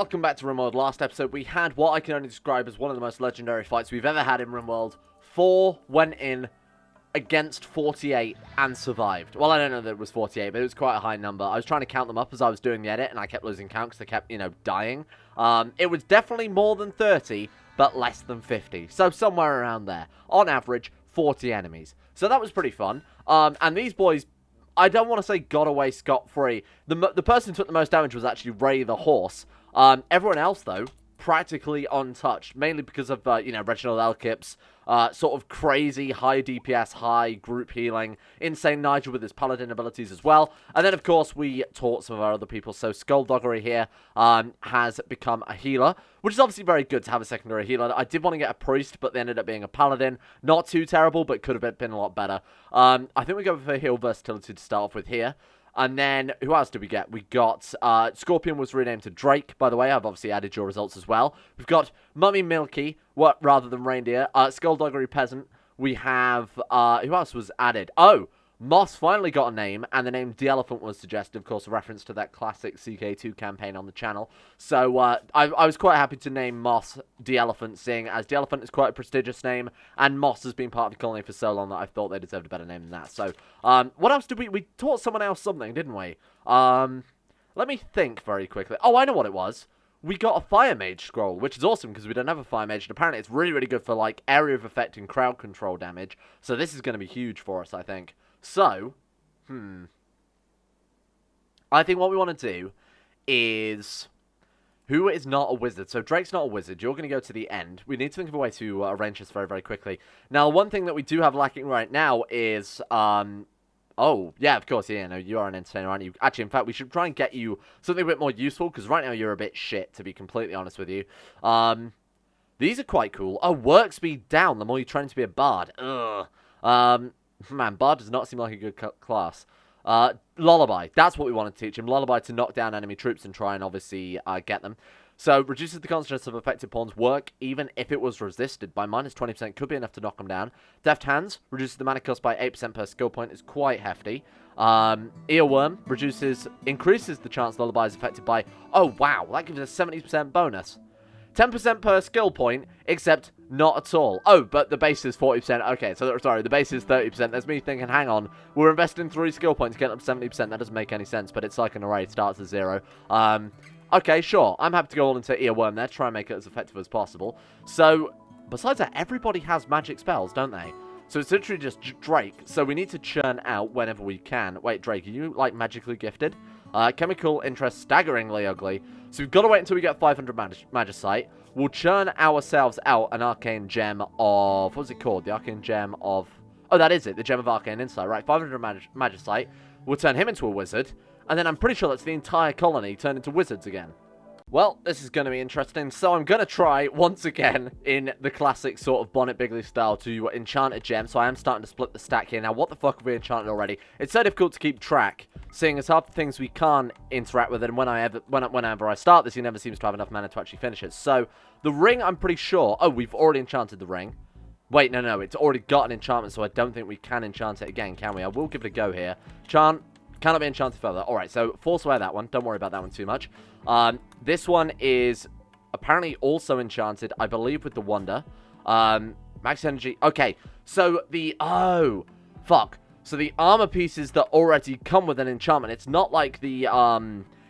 Welcome back to Rimworld. Last episode we had what I can only describe as one of the most legendary fights we've ever had in Rimworld. 4 went in against 48 and survived. Well, I don't know that it was 48, but it was quite a high number. I was trying to count them up as I was doing the edit, and I kept losing count because they kept, dying. It was definitely more than 30, but less than 50. So somewhere around there. On average, 40 enemies. So that was pretty fun. And these boys, I don't want to say got away scot-free. The person who took the most damage was actually Ray the horse. Everyone else, though, practically untouched, mainly because of, Reginald Elkip's sort of crazy high DPS, high group healing, insane Nigel with his paladin abilities as well. And then, of course, we taught some of our other people. So Skullduggery here has become a healer, which is obviously very good to have a secondary healer. I did want to get a priest, but they ended up being a paladin. Not too terrible, but could have been a lot better. I think we go for heal versatility to start off with here. And then, who else did we get? We got, Scorpion was renamed to Drake, by the way. I've obviously added your results as well. We've got Mummy Milky, rather than Reindeer. Skullduggery Peasant. We have, who else was added? Oh, Moss finally got a name, and the name The Elephant was suggested, of course, a reference to that classic CK2 campaign on the channel. So, I was quite happy to name Moss The Elephant, seeing as The Elephant is quite a prestigious name, and Moss has been part of the colony for so long that I thought they deserved a better name than that. So, what else did we taught someone else something, didn't we? Let me think very quickly. Oh, I know what it was. We got a Fire Mage scroll, which is awesome because we don't have a Fire Mage, and apparently it's really, really good for, like, area of effect and crowd control damage. So this is going to be huge for us, I think. So, I think what we want to do is, who is not a wizard? So Drake's not a wizard. You're going to go to the end. We need to think of a way to arrange this very, very quickly. Now, one thing that we do have lacking right now is, oh, yeah, of course, yeah, no, you are an entertainer, aren't you? Actually, in fact, we should try and get you something a bit more useful, because right now you're a bit shit, to be completely honest with you. These are quite cool. Oh, work speed down the more you train to be a bard. Ugh. Man, Bard does not seem like a good class. Lullaby. That's what we want to teach him. Lullaby to knock down enemy troops and try and obviously get them. So, reduces the consciousness of affected pawns' work, even if it was resisted by minus 20%. Could be enough to knock them down. Deft Hands. Reduces the mana cost by 8% per skill point. Is quite hefty. Earworm. Increases the chance Lullaby is affected by... Oh, wow. That gives us a 70% bonus. 10% per skill point, except not at all. Oh, but the base is 40%. Okay, so, sorry, the base is 30%. There's me thinking, hang on, we're investing 3 skill points to get up to 70%. That doesn't make any sense, but it's like an array. It starts at 0. Okay, sure. I'm happy to go all into Earworm there, try and make it as effective as possible. So, besides that, everybody has magic spells, don't they? So it's literally just Drake. So we need to churn out whenever we can. Wait, Drake, are you, like, magically gifted? Chemical interest, staggeringly ugly. So we've got to wait until we get 500 Magicite. We'll churn ourselves out an Arcane Gem of... What's it called? The Arcane Gem of... Oh, that is it. The Gem of Arcane Insight. Right, 500 Magicite. We'll turn him into a wizard. And then I'm pretty sure that's the entire colony turned into wizards again. Well, this is going to be interesting. So I'm going to try, once again, in the classic sort of Bonnet Bigly style, to enchant a gem. So I am starting to split the stack here. Now, what the fuck have we enchanted already? It's so difficult to keep track, seeing as half the things we can't interact with, and whenever I start this, he never seems to have enough mana to actually finish it. So, the ring, I'm pretty sure... Oh, we've already enchanted the ring. Wait, no, it's already got an enchantment, so I don't think we can enchant it again, can we? I will give it a go here. Chant... Cannot be enchanted further. Alright, so force away that one. Don't worry about that one too much. This one is apparently also enchanted, I believe, with the Wonder. Max energy. Okay, so the... Oh, fuck. So the armor pieces that already come with an enchantment, it's not like the...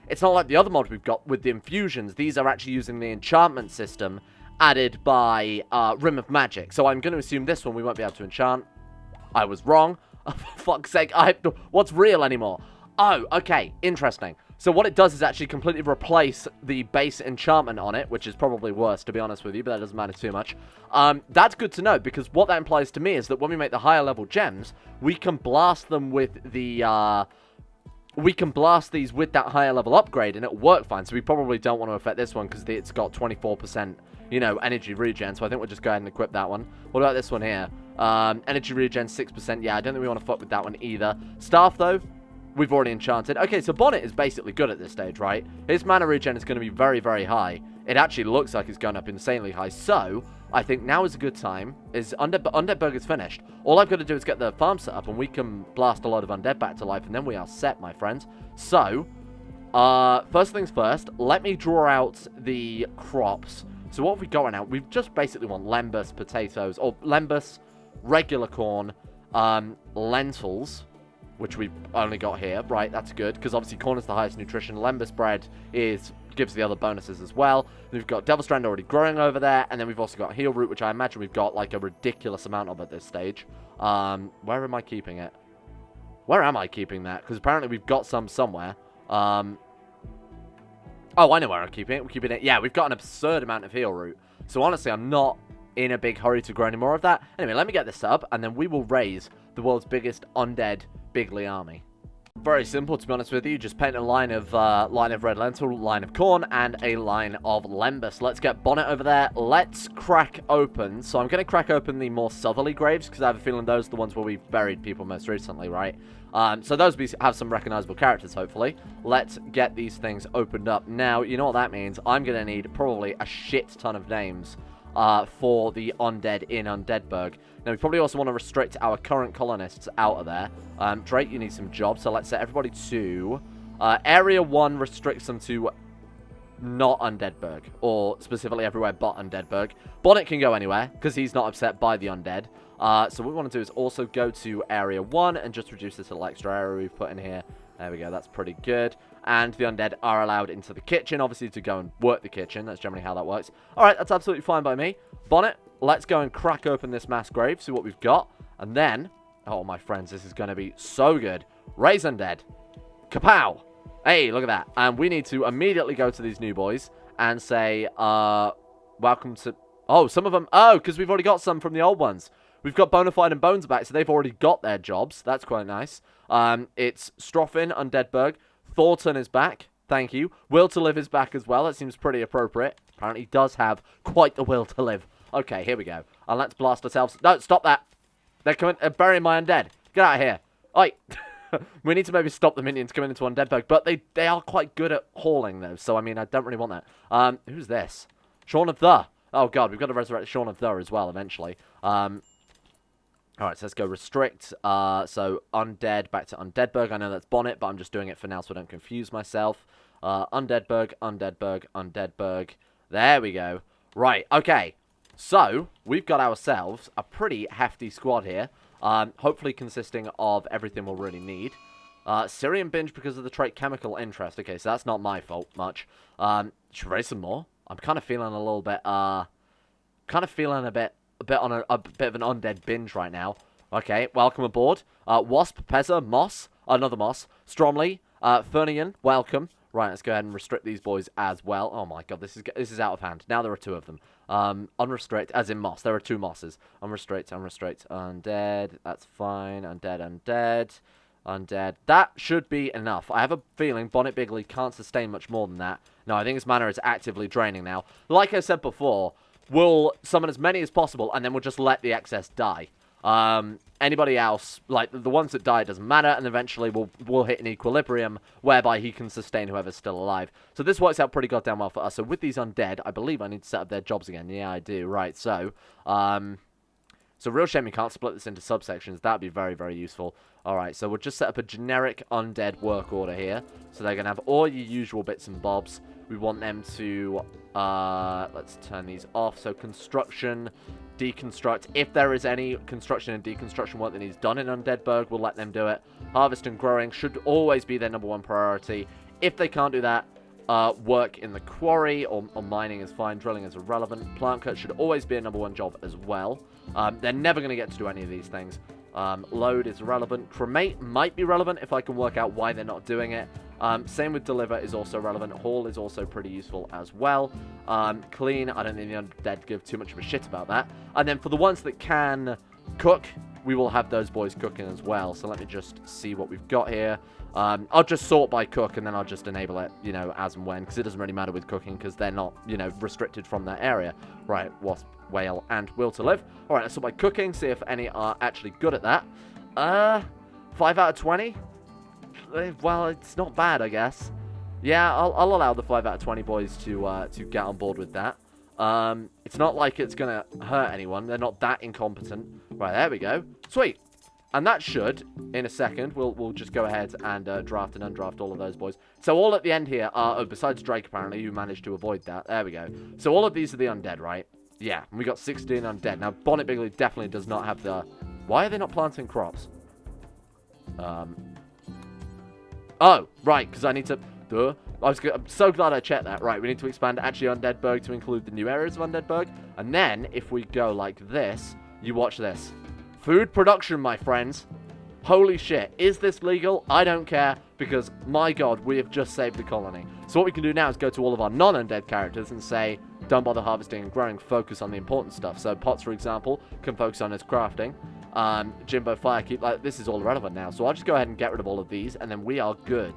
It's not like the other mod we've got with the infusions. These are actually using the enchantment system added by Rim of Magic. So I'm going to assume this one we won't be able to enchant. I was wrong. Oh, for fuck's sake, what's real anymore? Oh, okay, interesting. So what it does is actually completely replace the base enchantment on it, which is probably worse, to be honest with you, but that doesn't matter too much. That's good to know, because what that implies to me is that when we make the higher level gems, we can blast them with the, we can blast these with that higher level upgrade, and it'll work fine. So we probably don't want to affect this one, because it's got 24%, energy regen, so I think we'll just go ahead and equip that one. What about this one here? Energy regen 6%. Yeah, I don't think we want to fuck with that one either. Staff, though, we've already enchanted. Okay, so Bonnet is basically good at this stage, right? His mana regen is going to be very, very high. It actually looks like it's going up insanely high. So, I think now is a good time. Undead Burger's finished. All I've got to do is get the farm set up, and we can blast a lot of undead back to life, and then we are set, my friends. So, first things first, let me draw out the crops. So what have we got right now? We just basically want lembas, potatoes, or lembas, regular corn, lentils, which we've only got here. Right, that's good, because obviously corn is the highest nutrition. Lembas bread gives the other bonuses as well. We've got Devil Strand already growing over there, and then we've also got Heal Root, which I imagine we've got like a ridiculous amount of at this stage. Where am I keeping it? Where am I keeping that? Because apparently we've got some somewhere. Oh, I know where I'm keeping it. We're keeping it. Yeah, we've got an absurd amount of Heal Root. So honestly, I'm not in a big hurry to grow any more of that. Anyway, let me get this up, and then we will raise the world's biggest undead Bigly army. Very simple, to be honest with you. Just paint a line of red lentil, line of corn, and a line of lembas. Let's get Bonnet over there. Let's crack open. So I'm going to crack open the more southerly graves, because I have a feeling those are the ones where we've buried people most recently, right? So those have some recognizable characters, hopefully. Let's get these things opened up. Now, you know what that means? I'm going to need probably a shit ton of names for the undead in Undeadburg. Now, we probably also want to restrict our current colonists out of there. Drake, you need some jobs, so let's set everybody to... Area 1 restricts them to not Undeadburg, or specifically everywhere but Undeadburg. Bonnet can go anywhere, because he's not upset by the undead. So what we want to do is also go to Area 1 and just reduce this little extra area we've put in here. There we go, that's pretty good. And the undead are allowed into the kitchen, obviously, to go and work the kitchen. That's generally how that works. Alright, that's absolutely fine by me. Bonnet, let's go and crack open this mass grave, see what we've got. And then, oh, my friends, this is going to be so good. Raise undead. Kapow! Hey, look at that. And we need to immediately go to these new boys and say, welcome to... Oh, some of them... Oh, because we've already got some from the old ones. We've got Bonafide and Bones back, so they've already got their jobs. That's quite nice. It's Stroffin, Undeadburg. Thornton is back. Thank you. Will to Live is back as well. That seems pretty appropriate. Apparently he does have quite the will to live. Okay, here we go. And let's blast ourselves. No, stop that. They're coming, burying my undead. Get out of here. Oi. We need to maybe stop the minions coming into Undeadburg. But they are quite good at hauling, though. So, I mean, I don't really want that. Who's this? Shaun of the. Oh, God. We've got to resurrect Shaun of the as well, eventually. Alright, so let's go restrict. So, undead, back to Undeadburg. I know that's Bonnet, but I'm just doing it for now so I don't confuse myself. Undeadburg, Undeadburg, Undeadburg. There we go. Right, okay. So, we've got ourselves a pretty hefty squad here. Hopefully consisting of everything we'll really need. Syrian binge because of the trait chemical interest. Okay, so that's not my fault much. Should we raise some more? I'm kind of feeling a little bit, a bit of an undead binge right now. Okay, welcome aboard. Wasp, Pezza, Moss, another Moss, Stromley, Fernian, welcome. Right, let's go ahead and restrict these boys as well. Oh my god, this is out of hand. Now there are two of them. Unrestrict, as in Moss. There are two Mosses. Unrestrict, undead. That's fine. Undead. That should be enough. I have a feeling Bonnet Bigly can't sustain much more than that. No, I think his mana is actively draining now. Like I said before, we'll summon as many as possible, and then we'll just let the excess die. Anybody else, like the ones that die, it doesn't matter, and eventually we'll hit an equilibrium whereby he can sustain whoever's still alive. So this works out pretty goddamn well for us. So with these undead, I believe I need to set up their jobs again. Yeah, I do. Right, so real shame we can't split this into subsections. That'd be very, very useful. Alright, so we'll just set up a generic undead work order here. So they're going to have all your usual bits and bobs. We want them to, let's turn these off. So construction, deconstruct. If there is any construction and deconstruction work that needs done in Undeadburg, we'll let them do it. Harvest and growing should always be their #1 priority. If they can't do that, work in the quarry or mining is fine. Drilling is irrelevant. Plant cut should always be a #1 job as well. They're never going to get to do any of these things. Load is irrelevant. Cremate might be relevant if I can work out why they're not doing it. Same with deliver is also relevant. Haul is also pretty useful as well. Clean, I don't think the undead give too much of a shit about that. And then for the ones that can cook, we will have those boys cooking as well. So let me just see what we've got here. I'll just sort by cook and then I'll just enable it, you know, as and when. Because it doesn't really matter with cooking because they're not, you know, restricted from that area. Right, wasp, whale, and will to live. Alright, let's sort by cooking, see if any are actually good at that. 5 out of 20? Well, it's not bad, I guess. Yeah, I'll allow the 5 out of 20 boys to get on board with that. It's not like it's going to hurt anyone. They're not that incompetent. Right, there we go. Sweet. And that should, in a second, we'll just go ahead and draft and undraft all of those boys. So all at the end here are, oh, besides Drake apparently, who managed to avoid that. There we go. So all of these are the undead, right? Yeah, and we got 16 undead. Now, Bonnet Bigly definitely does not have the... Why are they not planting crops? Oh, right, because I need to... I'm so glad I checked that. Right, we need to expand actually Undeadburg to include the new areas of Undeadburg. And then, if we go like this, you watch this. Food production, my friends. Holy shit. Is this legal? I don't care, because, my god, we have just saved the colony. So what we can do now is go to all of our non-undead characters and say, don't bother harvesting and growing, focus on the important stuff. So Potts, for example, can focus on his crafting. Jimbo Firekeep, like, this is all irrelevant now. So I'll just go ahead and get rid of all of these, and then we are good.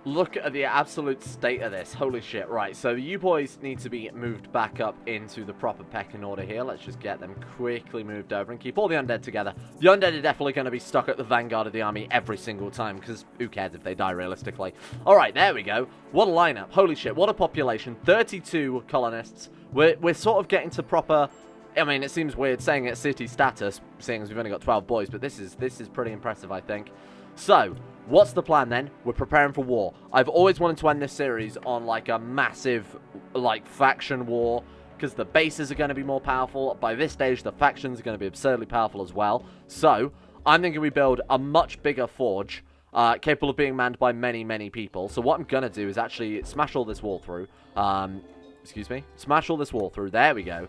Look at the absolute state of this. Holy shit. Right, so you boys need to be moved back up into the proper pecking order here. Let's just get them quickly moved over and keep all the undead together. The undead are definitely going to be stuck at the vanguard of the army every single time, because who cares if they die realistically. Alright, there we go. What a lineup. Holy shit, what a population. 32 colonists. We're sort of getting to proper... I mean, it seems weird saying it's city status, seeing as we've only got 12 boys, but this is pretty impressive, I think. So, what's the plan then? We're preparing for war. I've always wanted to end this series on, like, a massive, like, faction war, because the bases are going to be more powerful. By this stage, the factions are going to be absurdly powerful as well. So, I'm thinking we build a much bigger forge, capable of being manned by many, many people. So what I'm going to do is actually smash all this wall through. Excuse me. Smash all this wall through. There we go.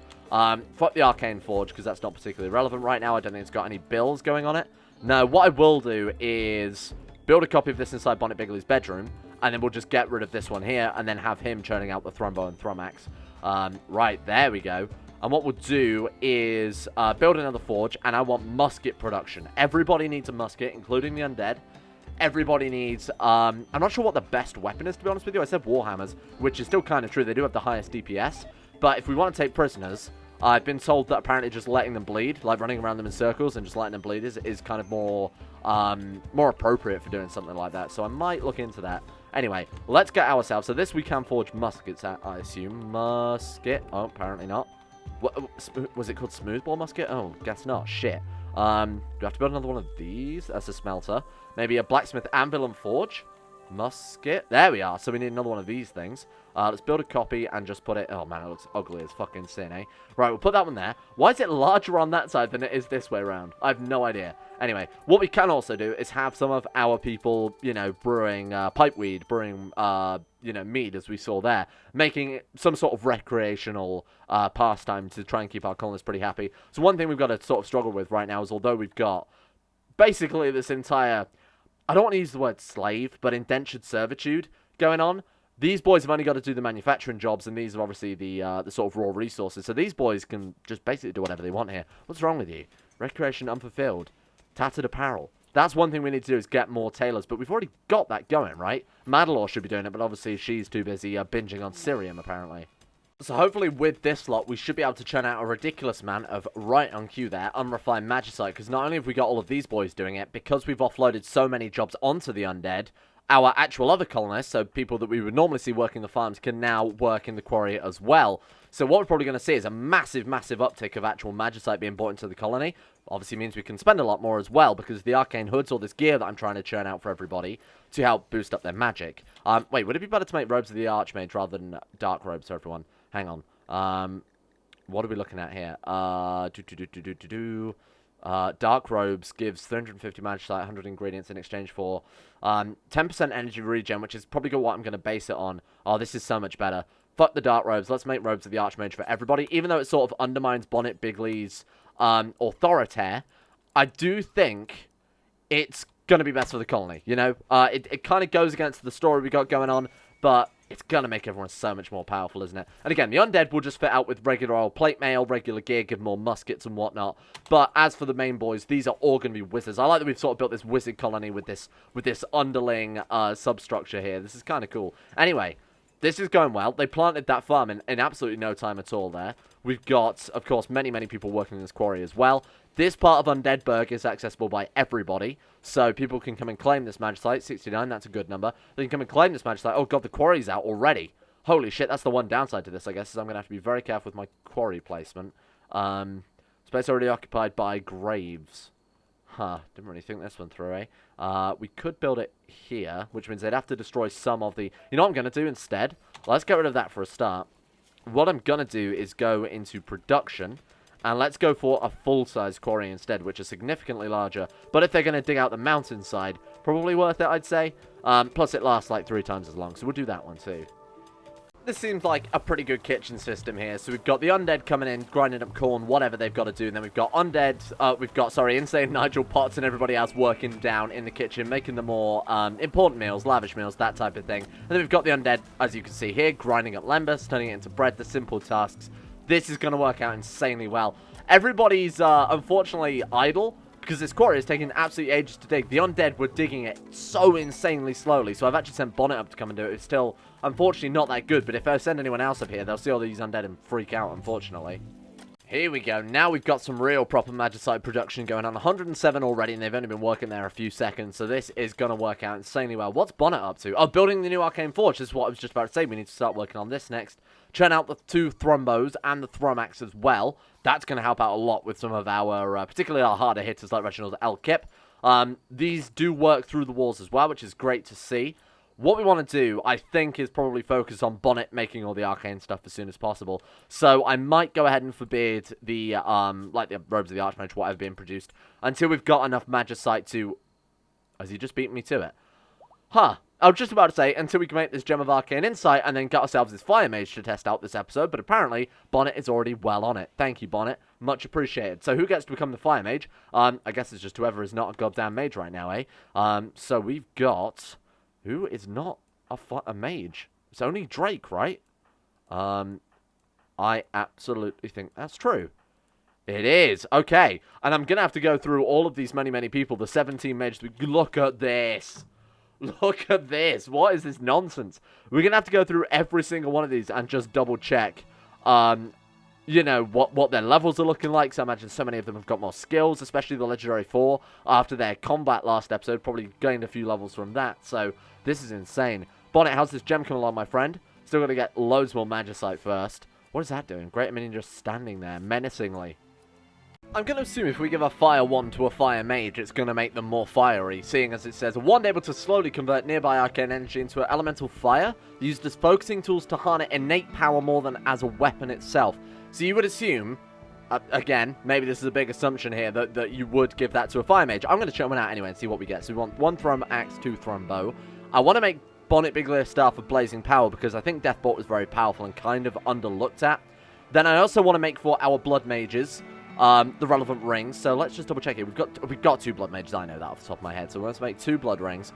Fuck the Arcane Forge, because that's not particularly relevant right now. I don't think it's got any bills going on it. No, what I will do is build a copy of this inside Bonnet Bigly's bedroom, and then we'll just get rid of this one here, and then have him churning out the Thrumbo and Thrumax. Right, there we go. And what we'll do is build another forge, and I want musket production. Everybody needs a musket, including the undead. Everybody needs... I'm not sure what the best weapon is, to be honest with you. I said Warhammers, which is still kind of true. They do have the highest DPS. But if we want to take prisoners... I've been told that apparently just letting them bleed, like running around them in circles and just letting them bleed is kind of more appropriate for doing something like that. So I might look into that. Anyway, let's get ourselves. So this we can forge muskets at, I assume. Musket. Oh, apparently not. What, was it called smoothbore musket? Oh, guess not. Shit. Do I have to build another one of these? That's a smelter. Maybe a blacksmith anvil and forge. Musket. There we are. So we need another one of these things. Let's build a copy and just put it... Oh, man, it looks ugly as fucking sin, eh? Right, we'll put that one there. Why is it larger on that side than it is this way around? I have no idea. Anyway, what we can also do is have some of our people, you know, brewing pipeweed, brewing, you know, mead, as we saw there, making some sort of recreational pastime to try and keep our colonists pretty happy. So one thing we've got to sort of struggle with right now is, although we've got basically this entire... I don't want to use the word slave, but indentured servitude going on. These boys have only got to do the manufacturing jobs, and these are obviously the sort of raw resources. So these boys can just basically do whatever they want here. What's wrong with you? Recreation unfulfilled. Tattered apparel. That's one thing we need to do, is get more tailors. But we've already got that going, right? Madalore should be doing it, but obviously she's too busy binging on Syrium, apparently. So hopefully with this lot, we should be able to churn out a ridiculous amount of, right on cue there, unrefined magicite. Because not only have we got all of these boys doing it, because we've offloaded so many jobs onto the undead, our actual other colonists, so people that we would normally see working the farms, can now work in the quarry as well. So what we're probably going to see is a massive, massive uptick of actual magicite being brought into the colony. Obviously means we can spend a lot more as well, because the arcane hoods, or this gear that I'm trying to churn out for everybody, to help boost up their magic. Wait, would it be better to make robes of the Archmage rather than dark robes for everyone? Hang on. What are we looking at here? Dark robes gives 350 magicite, 100 ingredients in exchange for 10% energy regen, which is probably what I'm going to base it on. Oh, this is so much better. Fuck the dark robes. Let's make robes of the Archmage for everybody. Even though it sort of undermines Bonnet Bigly's authority, I do think it's going to be best for the colony, you know? It kind of goes against the story we got going on, but it's going to make everyone so much more powerful, isn't it? And again, the undead will just fit out with regular old plate mail, regular gear, give more muskets and whatnot. But as for the main boys, these are all going to be wizards. I like that we've sort of built this wizard colony with this underling substructure here. This is kind of cool. Anyway, this is going well. They planted that farm in absolutely no time at all there. We've got, of course, many, many people working in this quarry as well. This part of Undeadburg is accessible by everybody, so people can come and claim this magicite. 69, that's a good number. They can come and claim this magicite. Oh god, the quarry's out already. Holy shit, that's the one downside to this, I guess, is I'm going to have to be very careful with my quarry placement. Space already occupied by graves. Huh, didn't really think this one through, eh? We could build it here, which means they'd have to destroy some of the... You know what I'm going to do instead? Let's get rid of that for a start. What I'm going to do is go into production, and let's go for a full-size quarry instead, which is significantly larger. But if they're going to dig out the mountainside, probably worth it, I'd say. Plus, it lasts like 3 times as long, so we'll do that one too. This seems like a pretty good kitchen system here. So we've got the undead coming in, grinding up corn, whatever they've got to do. And then we've got insane Nigel Potts and everybody else working down in the kitchen, making the more important meals, lavish meals, that type of thing. And then we've got the undead, as you can see here, grinding up lembas, turning it into bread, the simple tasks. This is going to work out insanely well. Everybody's, unfortunately, idle, because this quarry is taking absolutely ages to dig. The undead were digging it so insanely slowly, so I've actually sent Bonnet up to come and do it. It's still, unfortunately, not that good, but if I send anyone else up here, they'll see all these undead and freak out, unfortunately. Here we go. Now we've got some real proper magicite production going on. 107 already, and they've only been working there a few seconds, so this is going to work out insanely well. What's Bonnet up to? Oh, building the new arcane forge. This is what I was just about to say. We need to start working on this next. Churn out the 2 thrombos and the thromax as well. That's going to help out a lot with some of our, particularly our harder hitters like Reginald Elkip. These do work through the walls as well, which is great to see. What we want to do, I think, is probably focus on Bonnet making all the arcane stuff as soon as possible. So I might go ahead and forbid the, like the robes of the Archmage, whatever being produced, until we've got enough magicite to... Has he just beaten me to it? Huh. I was just about to say, until we can make this Gem of Arcane Insight and then get ourselves this Fire Mage to test out this episode, but apparently, Bonnet is already well on it. Thank you, Bonnet. Much appreciated. So who gets to become the Fire Mage? I guess it's just whoever is not a goddamn mage right now, eh? So we've got... Who is not a mage? It's only Drake, right? I absolutely think that's true. It is. Okay. And I'm going to have to go through all of these many people. The 17 mages. Look at this. Look at this. What is this nonsense? We're going to have to go through every single one of these and just double check, you know, what their levels are looking like. So I imagine so many of them have got more skills, especially the Legendary 4. After their combat last episode, probably gained a few levels from that. So this is insane. Bonnet, how's this gem coming along, my friend? Still got to get loads more magicite first. What is that doing? Great Minion just standing there, menacingly. I'm going to assume if we give a fire wand to a fire mage, it's going to make them more fiery, seeing as it says, a wand able to slowly convert nearby arcane energy into an elemental fire, used as focusing tools to harness innate power more than as a weapon itself. So you would assume, again, maybe this is a big assumption here, that you would give that to a fire mage. I'm going to check one out anyway and see what we get. So we want 1 thrum axe, 2 thrum bow. I want to make Bonnet Bigly a staff of blazing power because I think Deathbolt was very powerful and kind of underlooked at. Then I also want to make for our blood mages the relevant rings. So let's just double check it. We've got 2 blood mages. I know that off the top of my head. So we're going to make 2 blood rings.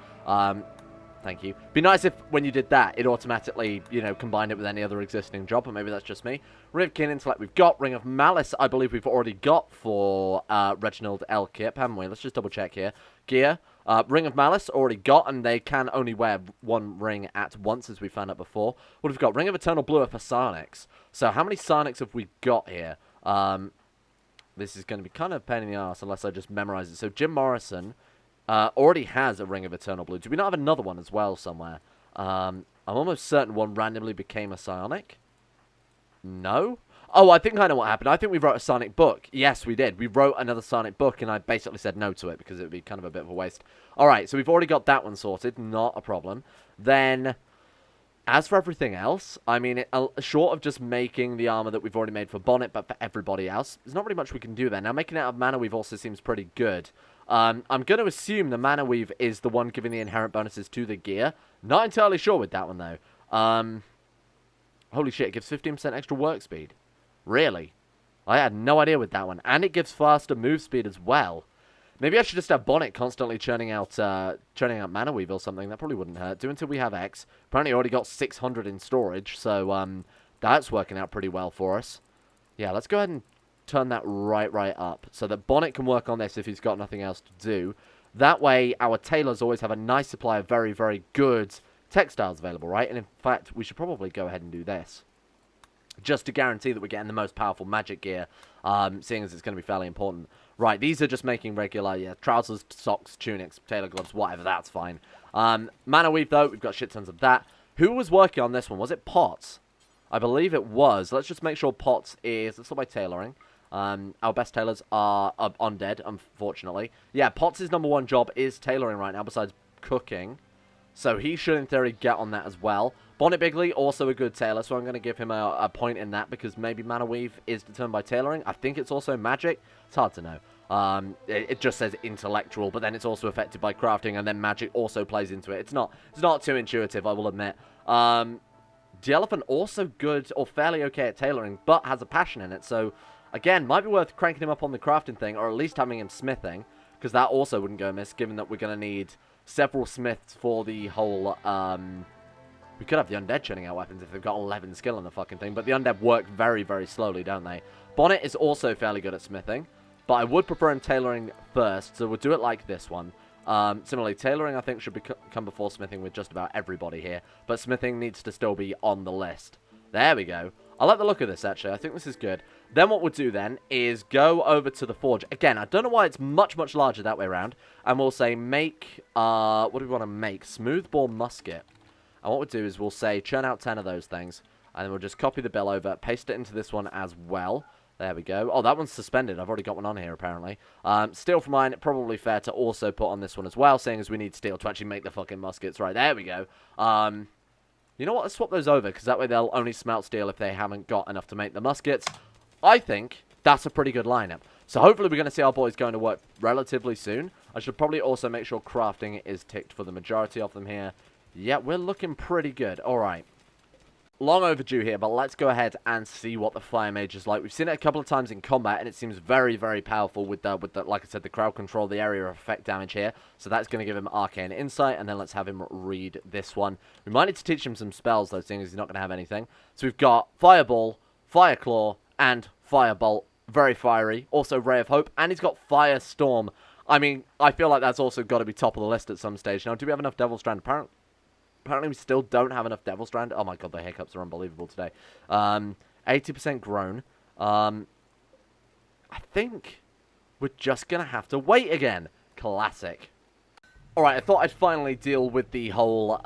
Thank you. Be nice if when you did that, it automatically, you know, combined it with any other existing job, but maybe that's just me. Ring of Keen Intellect we've got. Ring of Malice, I believe we've already got for Reginald Elkip, haven't we? Let's just double check here. Gear. Ring of Malice, already got, and they can only wear 1 ring at once, as we found out before. What have we got? Ring of Eternal Blue for Sarnix. So how many Sarnix have we got here? This is going to be kind of a pain in the arse unless I just memorize it. So Jim Morrison already has a Ring of Eternal Blue. Do we not have another one as well somewhere? I'm almost certain one randomly became a Psionic. No? Oh, I think I know what happened. I think we wrote a Sonic book. Yes, we did. We wrote another Sonic book, and I basically said no to it because it would be kind of a bit of a waste. Alright, so we've already got that one sorted. Not a problem. Then, as for everything else, I mean, short of just making the armor that we've already made for Bonnet, but for everybody else, there's not really much we can do there. Now, making it out of Mana Weave also seems pretty good. I'm going to assume the Mana Weave is the one giving the inherent bonuses to the gear. Not entirely sure with that one, though. Holy shit, it gives 15% extra work speed. Really? I had no idea with that one. And it gives faster move speed as well. Maybe I should just have Bonnet constantly churning out Mana Weave or something. That probably wouldn't hurt. Do until we have X. Apparently, I already got 600 in storage. So, that's working out pretty well for us. Yeah, let's go ahead and turn that right up. So that Bonnet can work on this if he's got nothing else to do. That way, our tailors always have a nice supply of very, very good textiles available, right? And in fact, we should probably go ahead and do this, just to guarantee that we're getting the most powerful magic gear, seeing as it's going to be fairly important. Right, these are just making regular, trousers, socks, tunics, tailor gloves, whatever, that's fine. Mana Weave, though, we've got shit tons of that. Who was working on this one? Was it Potts? I believe it was. Let's just make sure Potts is, let's start by tailoring. Our best tailors are undead, unfortunately. Yeah, Potts' #1 job is tailoring right now, besides cooking. So he should, in theory, get on that as well. Bonnet Bigly, also a good tailor, so I'm going to give him a point in that, because maybe Mana Weave is determined by tailoring. I think it's also magic. It's hard to know. It just says intellectual, but then it's also affected by crafting, and then magic also plays into it. It's not too intuitive, I will admit. The Elephant, also good, or fairly okay at tailoring, but has a passion in it, so... Again, might be worth cranking him up on the crafting thing, or at least having him smithing, because that also wouldn't go amiss, given that we're going to need several smiths for the whole, we could have the undead churning out weapons if they've got 11 skill on the fucking thing, but the undead work very, very slowly, don't they? Bonnet is also fairly good at smithing, but I would prefer him tailoring first, so we'll do it like this one. Similarly, tailoring, I think, should come before smithing with just about everybody here, but smithing needs to still be on the list. There we go. I like the look of this, actually. I think this is good. Then what we'll do then is go over to the forge. Again, I don't know why it's much, much larger that way around. And we'll say make, what do we want to make? Smoothbore musket. And what we'll do is we'll say churn out 10 of those things. And then we'll just copy the bill over, paste it into this one as well. There we go. Oh, that one's suspended. I've already got one on here, apparently. Steel for mine, probably fair to also put on this one as well, seeing as we need steel to actually make the fucking muskets. Right, there we go. You know what? Let's swap those over, because that way they'll only smelt steel if they haven't got enough to make the muskets. I think that's a pretty good lineup. So hopefully we're going to see our boys going to work relatively soon. I should probably also make sure crafting is ticked for the majority of them here. Yeah, we're looking pretty good. All right. Long overdue here, but let's go ahead and see what the Fire Mage is like. We've seen it a couple of times in combat, and it seems very, very powerful with the like I said, the crowd control, the area of effect damage here. So that's going to give him Arcane Insight, and then let's have him read this one. We might need to teach him some spells, though, seeing as he's not going to have anything. So we've got Fireball, Fire Claw, and Firebolt. Very fiery. Also Ray of Hope, and he's got Firestorm. I mean, I feel like that's also got to be top of the list at some stage. Now, do we have enough Devil Strand? Apparently we still don't have enough Devil Strand. Oh my god, the hiccups are unbelievable today. 80% grown. I think we're just going to have to wait again. Classic. Alright, I thought I'd finally deal with the whole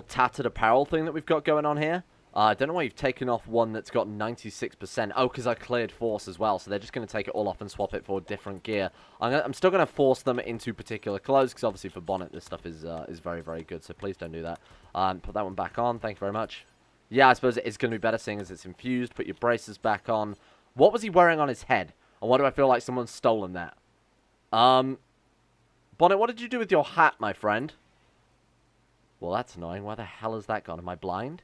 tattered apparel thing that we've got going on here. I don't know why you've taken off one that's got 96%. Oh, because I cleared force as well, so they're just going to take it all off and swap it for different gear. I'm still going to force them into particular clothes, because obviously for Bonnet this stuff is very, very good, so please don't do that. Put that one back on, thank you very much. Yeah, I suppose it is going to be better seeing as it's infused. Put your braces back on. What was he wearing on his head? And why do I feel like someone's stolen that? Bonnet, what did you do with your hat, my friend? Well, that's annoying. Where the hell has that gone? Am I blind?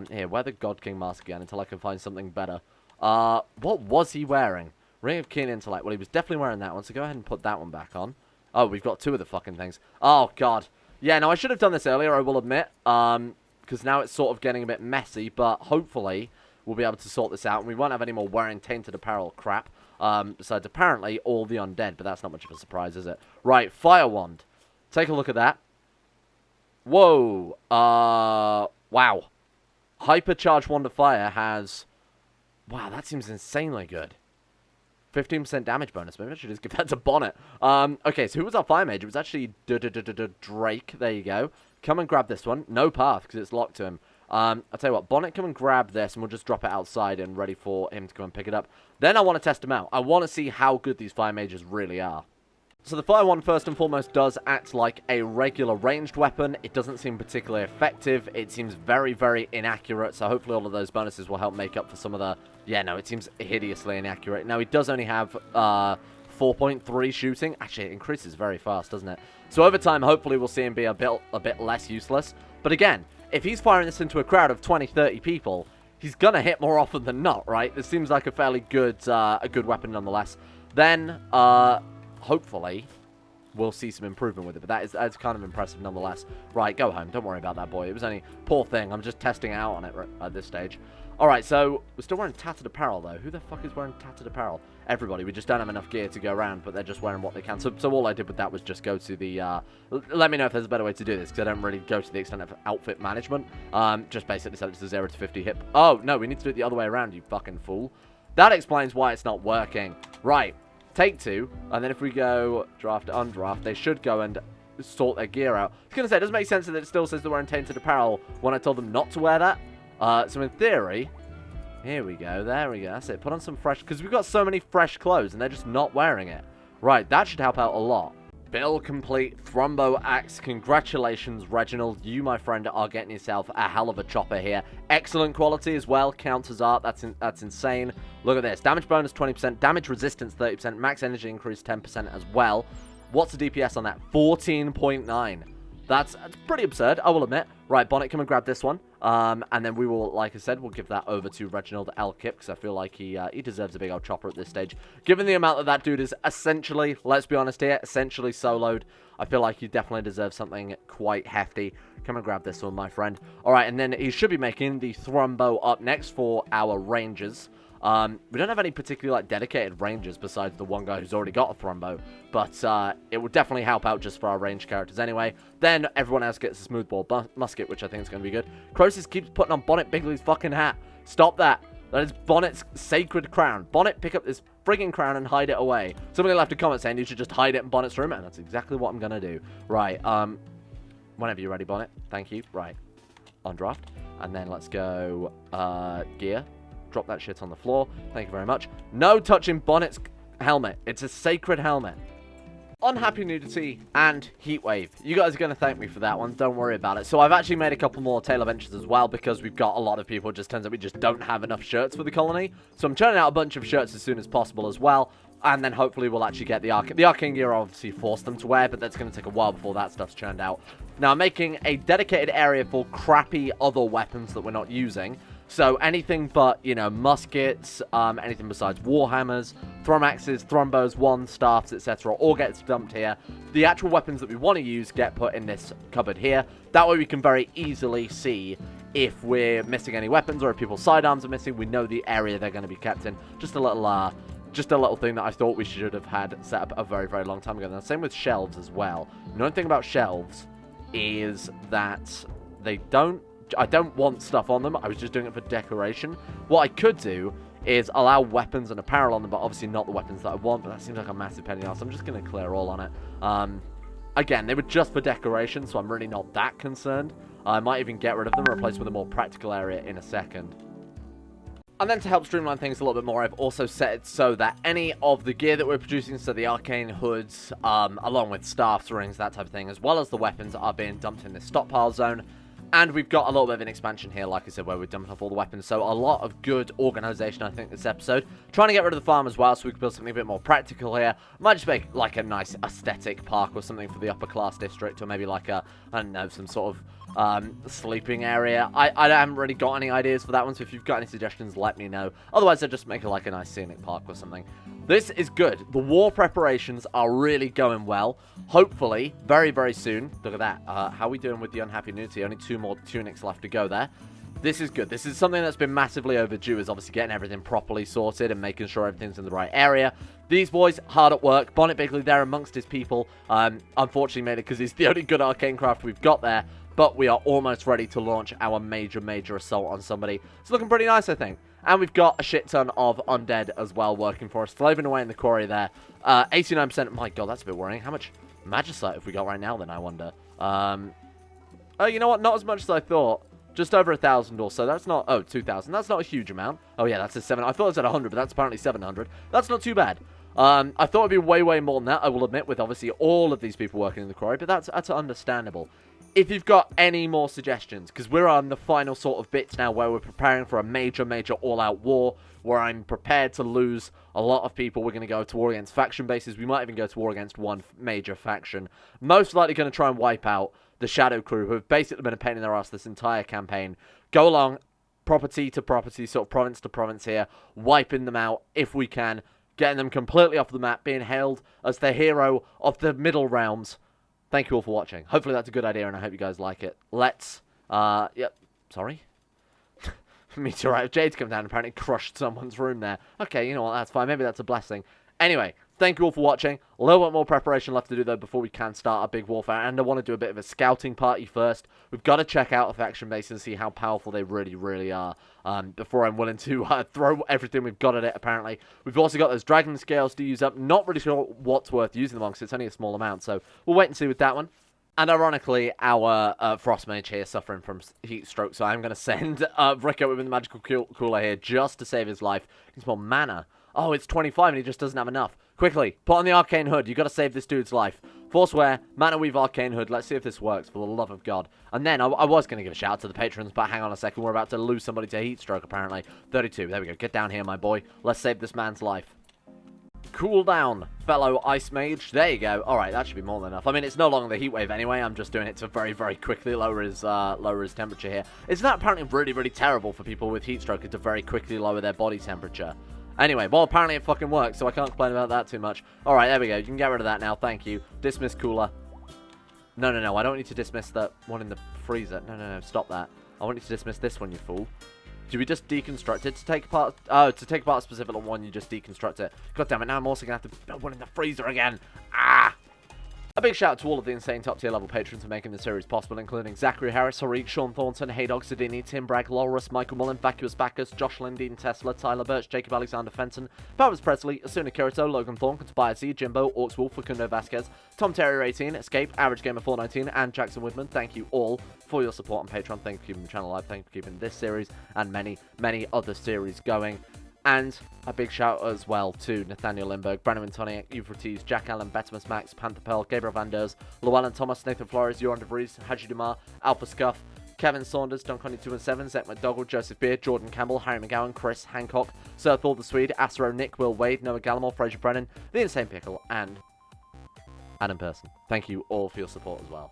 Here, wear the God King mask again until I can find something better. What was he wearing? Ring of Keen Intellect. Well, he was definitely wearing that one, so go ahead and put that one back on. Oh, we've got two of the fucking things. Oh, God. Yeah, no, I should have done this earlier, I will admit. Because now it's sort of getting a bit messy, but hopefully we'll be able to sort this out, and we won't have any more wearing tainted apparel crap. Besides, apparently, all the undead, but that's not much of a surprise, is it? Right, Fire Wand. Take a look at that. Whoa. Wow. Hypercharged Wand of Fire has... Wow, that seems insanely good. 15% damage bonus. Maybe I should just give that to Bonnet. Okay, so who was our Fire Mage? It was actually Drake. There you go. Come and grab this one. No path, because it's locked to him. I'll tell you what. Bonnet, come and grab this, and we'll just drop it outside and ready for him to come and pick it up. Then I want to test him out. I want to see how good these Fire Mages really are. So the Fire Wand, first and foremost, does act like a regular ranged weapon. It doesn't seem particularly effective. It seems very, very inaccurate, so hopefully all of those bonuses will help make up for some of the... Yeah, no, it seems hideously inaccurate. Now, he does only have 4.3 shooting. Actually, it increases very fast, doesn't it? So over time, hopefully we'll see him be a bit less useless. But again, if he's firing this into a crowd of 20, 30 people, he's going to hit more often than not, right? This seems like a fairly good, weapon nonetheless. Then, hopefully, we'll see some improvement with it. But that's kind of impressive nonetheless. Right, go home. Don't worry about that, boy. It was only... Poor thing. I'm just testing it out on it at this stage. Alright, so we're still wearing tattered apparel, though. Who the fuck is wearing tattered apparel? Everybody. We just don't have enough gear to go around, but they're just wearing what they can. So all I did with that was just go to the... let me know if there's a better way to do this, because I don't really go to the extent of outfit management. Just basically set it to 0 to 50 hip. Oh, no, we need to do it the other way around, you fucking fool. That explains why it's not working. Right. Take 2, and then if we go draft, undraft, they should go and sort their gear out. I was going to say, it doesn't make sense that it still says they're wearing tainted apparel when I told them not to wear that. So in theory, Here we go. There we go. That's it. Put on some fresh... Because we've got so many fresh clothes, and they're just not wearing it. Right, that should help out a lot. Build complete. Thrombo axe. Congratulations, Reginald. You, my friend, are getting yourself a hell of a chopper here. Excellent quality as well. Counters art. That's insane. Look at this. Damage bonus 20%. Damage resistance 30%. Max energy increase 10% as well. What's the DPS on that? 14.9. That's pretty absurd, I will admit. Right, Bonnet, come and grab this one. And then we will, like I said, we'll give that over to Reginald L. Kip, because I feel like he deserves a big old chopper at this stage. Given the amount that dude is essentially, let's be honest here, essentially soloed, I feel like he definitely deserves something quite hefty. Come and grab this one, my friend. Alright, and then he should be making the Thrombo up next for our Rangers. We don't have any particularly, like, dedicated rangers besides the one guy who's already got a Thrombo, but it would definitely help out just for our range characters anyway. Then everyone else gets a smoothbore musket, which I think is going to be good. Croesus keeps putting on Bonnet Bigly's fucking hat. Stop that. That is Bonnet's sacred crown. Bonnet, pick up this frigging crown and hide it away. Somebody left a comment saying you should just hide it in Bonnet's room, and that's exactly what I'm going to do. Right, whenever you're ready, Bonnet. Thank you. Right, on draft. And then let's go, gear. Drop that shit on the floor. Thank you very much. No touching Bonnet's helmet. It's a sacred helmet. Unhappy nudity and heatwave. You guys are going to thank me for that one. Don't worry about it. So I've actually made a couple more tailor benches as well because we've got a lot of people. It just turns out we just don't have enough shirts for the colony. So I'm churning out a bunch of shirts as soon as possible as well. And then hopefully we'll actually get the arcane gear. Obviously forced them to wear, but that's going to take a while before that stuff's churned out. Now I'm making a dedicated area for crappy other weapons that we're not using. So anything but, you know, muskets, anything besides warhammers, thromaxes, thrombos, wands, staffs, etc. all gets dumped here. The actual weapons that we want to use get put in this cupboard here. That way we can very easily see if we're missing any weapons or if people's sidearms are missing. We know the area they're going to be kept in. Just a little thing that I thought we should have had set up a very, very long time ago. Now, same with shelves as well. The only thing about shelves is that I don't want stuff on them. I was just doing it for decoration. What I could do is allow weapons and apparel on them, but obviously not the weapons that I want, but that seems like a massive pain in the arse. I'm just going to clear all on it. Again, they were just for decoration, so I'm really not that concerned. I might even get rid of them and replace them with a more practical area in a second. And then to help streamline things a little bit more, I've also set it so that any of the gear that we're producing, so the arcane hoods, along with staffs, rings, that type of thing, as well as the weapons, are being dumped in this stockpile zone. And we've got a little bit of an expansion here, like I said, where we're dumping off all the weapons. So a lot of good organization, I think, this episode. Trying to get rid of the farm as well, so we can build something a bit more practical here. Might just make, like, a nice aesthetic park or something for the upper class district. Or maybe, like, I don't know, some sort of sleeping area. I haven't really got any ideas for that one, so if you've got any suggestions, let me know. Otherwise, I'll just make it, like, a nice scenic park or something. This is good. The war preparations are really going well. Hopefully, very, very soon. Look at that. How are we doing with the unhappy nudity? Only 2 more tunics left to go there. This is good. This is something that's been massively overdue, is obviously getting everything properly sorted and making sure everything's in the right area. These boys, hard at work. Bonnet Bigly there amongst his people. Unfortunately made it because he's the only good arcane craft we've got there. But we are almost ready to launch our major assault on somebody. It's looking pretty nice, I think. And we've got a shit ton of undead as well working for us. Slaving away in the quarry there. 89%. My god, that's a bit worrying. How much magicite have we got right now then, I wonder? Oh, you know what? Not as much as I thought. Just over 1,000 or so. That's not... Oh, 2,000. That's not a huge amount. Oh, yeah, that's a 7. I thought it was at 100, but that's apparently 700. That's not too bad. I thought it'd be way more than that, I will admit, with obviously all of these people working in the quarry, but that's understandable. If you've got any more suggestions, because we're on the final sort of bits now where we're preparing for a major all-out war, where I'm prepared to lose a lot of people. We're going to go to war against faction bases. We might even go to war against one major faction. Most likely going to try and wipe out the Shadow Crew, who have basically been a pain in their ass this entire campaign. Go along, property to property, sort of province to province here, wiping them out if we can, getting them completely off the map, being hailed as the hero of the Middle Realms. Thank you all for watching. Hopefully that's a good idea, and I hope you guys like it. Let's, yep, sorry? Meteorite of Jade come down and apparently crushed someone's room there. Okay, you know what, that's fine. Maybe that's a blessing. Anyway, thank you all for watching. A little bit more preparation left to do, though, before we can start our big warfare. And I want to do a bit of a scouting party first. We've got to check out a faction base and see how powerful they really are before I'm willing to throw everything we've got at it, apparently. We've also got those dragon scales to use up. Not really sure what's worth using them on because it's only a small amount. So we'll wait and see with that one. And ironically, our Frost Mage here is suffering from heat stroke, so I'm going to send Rico with the magical cooler here just to save his life. He's more mana. Oh, it's 25 and he just doesn't have enough. Quickly, put on the Arcane Hood. You've got to save this dude's life. Forswear, Mana Weave Arcane Hood. Let's see if this works, for the love of God. And then, I was going to give a shout out to the patrons, but hang on a second. We're about to lose somebody to heat stroke, apparently. 32. There we go. Get down here, my boy. Let's save this man's life. Cool down, fellow Ice Mage. There you go. Alright, that should be more than enough. I mean, it's no longer the heat wave anyway. I'm just doing it to very, very quickly lower his temperature here. Isn't that apparently really, really terrible for people with heat stroke, is to very quickly lower their body temperature? Anyway, well, apparently it fucking works, so I can't complain about that too much. Alright, there we go. You can get rid of that now. Thank you. Dismiss cooler. No. I don't need to dismiss the one in the freezer. No. Stop that. I want you to dismiss this one, you fool. Do we just deconstruct it to take apart? Oh, to take apart a specific one, you just deconstruct it. God damn it, now I'm also going to have to build one in the freezer again. Ah! A big shout out to all of the insane top tier level patrons for making the series possible, including Zachary Harris, Harik, Sean Thornton, Haydog, Sidini, Tim Bragg, Loris, Michael Mullen, Vacuous Bacchus, Josh Lindeen, Tesla, Tyler Birch, Jacob Alexander Fenton, Powers Presley, Asuna Kirito, Logan Thorne, Tobias Z, Jimbo, Orcs Wolf, Facundo Vasquez, Tom Terrier 18, Escape, Average Gamer 419, and Jackson Woodman. Thank you all for your support on Patreon. Thank you for keeping the channel alive. Thank you for keeping this series and many, many other series going. And a big shout out as well to Nathaniel Lindbergh, Brandon Toniak, Euphrates, Jack Allen, Betimus Max, Panther Pearl, Gabriel Van Ders, Llewellyn Thomas, Nathan Flores, Joran De Vries, Haji Dumar, Alpha Scuff, Kevin Saunders, Don217, Zach McDougall, Joseph Beard, Jordan Campbell, Harry McGowan, Chris Hancock, Sir Thor the Swede, Astro Nick, Will Wade, Noah Gallimore, Fraser Brennan, The Insane Pickle, and Adam Person. Thank you all for your support as well.